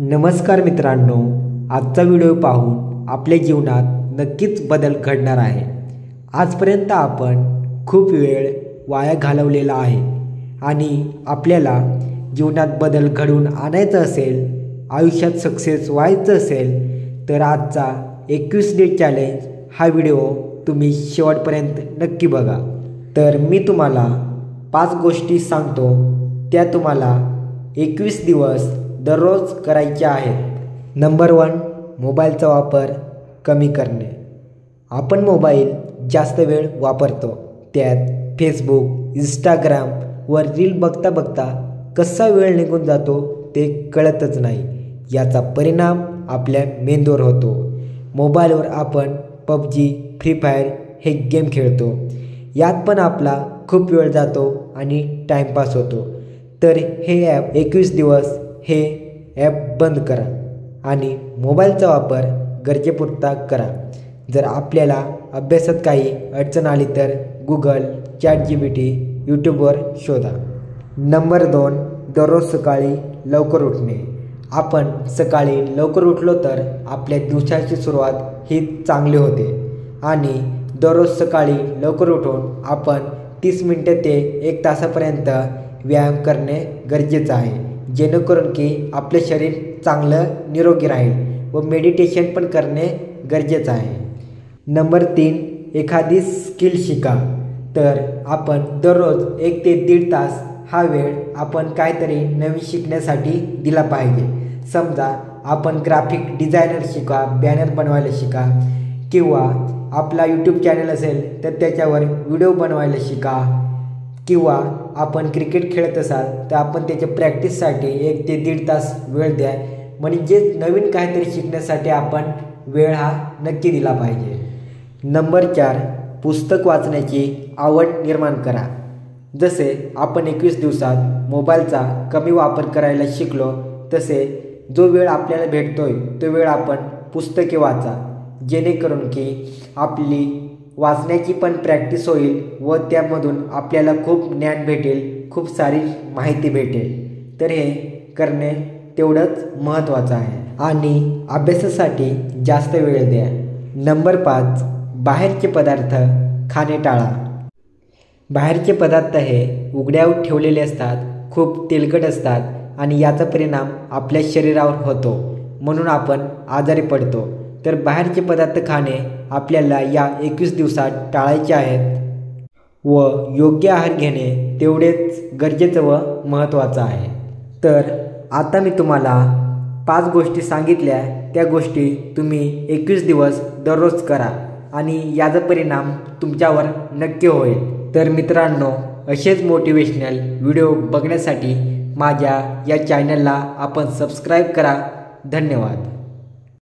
नमस्कार मित्रांनो, आजचा व्हिडिओ पाहून आपल्या जीवनात नक्कीच बदल घडणार आहे। आजपर्यंत आपण खूप वेळ वाया घालवलेला आहे आणि आपल्याला जीवनात बदल घडवून आणायचा असेल, आयुष्यात सक्सेस व्हायचं असेल तर आजचा 21 डे चॅलेंज हा व्हिडिओ तुम्ही शेवटपर्यंत नक्की बघा। तर मी तुम्हाला 5 गोष्टी सांगतो, त्या तुम्हाला 21 दिवस दररोज करायचे आहेत। नंबर 1, मोबाईलचा वापर कमी करणे। आपण मोबाईल जास्त वेळ वापरतो, त्यात फेसबुक, इंस्टाग्राम वर रील बघता बघता कसा वेळ निघून जातो ते कळतच नाही। याचा परिणाम आपल्या मेंदूवर होतो। मोबाईलवर आपण पबजी, फ्री फायर हे गेम खेळतो, यात पण आपला खूप वेळ जातो आणि टाईमपास होतो। तर हे ॲप 21 दिवस हे ॲप बंद करा आणि मोबाईलचा वापर गरजेपुरता करा। जर आपल्याला अभ्यासात काही अडचण आली तर गुगल, ChatGPT, यूट्यूबवर शोधा। नंबर 2, दररोज सकाळी लवकर उठणे। आपण सकाळी लवकर उठलो तर आपल्या दिवसाची सुरुवात ही चांगली होते आणि दररोज सकाळी लवकर उठून आपण 30 मिनिटे ते 1 तासापर्यंत व्यायाम करणे गरजेचं आहे, जेणेकरून की आपले शरीर चांगलं निरोगी राहील व मेडिटेशन पण करणे गरजेचं आहे। नंबर 3, एखादी स्किल शिका। तर आपण दररोज 1 ते 1.5 तास हा वेळ आपण काहीतरी नवीन शिकण्यासाठी दिला पाहिजे। समजा आपण ग्राफिक डिझायनर शिका, बॅनर बनवायला शिका किंवा आपला यूट्यूब चॅनल असेल तर त्याच्यावर व्हिडिओ बनवायला शिका किंवा आपण क्रिकेट खेळत असाल तर आपण त्याच्या प्रॅक्टिससाठी 1 ते 1.5 तास वेळ द्या। म्हणजे नवीन काहीतरी शिकण्यासाठी आपण वेळ हा नक्की दिला पाहिजे। नंबर 4, पुस्तक वाचण्याची आवड निर्माण करा। जसे आपण 21 दिवसात मोबाईलचा कमी वापर करायला शिकलो, तसे जो वेळ आपल्याला भेटतोय तो वेळ आपण पुस्तके वाचा, जेणेकरून की आपली वाचण्याची पण प्रॅक्टिस होईल व त्यामधून आपल्याला खूप ज्ञान भेटेल, खूप सारी माहिती भेटेल। तर हे करणे तेवढंच महत्त्वाचं आहे आणि अभ्यासासाठी जास्त वेळ द्या। नंबर 5, बाहेरचे पदार्थ खाणे टाळा। बाहेरचे पदार्थ हे उघड्यावर ठेवलेले असतात, खूप तेलकट असतात आणि याचा परिणाम आपल्या शरीरावर होतो, म्हणून आपण आजारी पडतो। तर बाहेरचे पदार्थ खाणे आपल्याला या 21 दिवसात टाळायचे आहेत व योग्य आहार घेणे तेवढेच गरजेचं व महत्त्वाचं आहे। तर आता मी तुम्हाला 5 गोष्टी सांगितल्या, त्या गोष्टी तुम्ही 21 दिवस दररोज करा आणि याचा परिणाम तुमच्यावर नक्की होईल। तर मित्रांनो, असेच मोटिवेशनल व्हिडिओ बघण्यासाठी माझ्या या चॅनलला आपण सबस्क्राईब करा। धन्यवाद।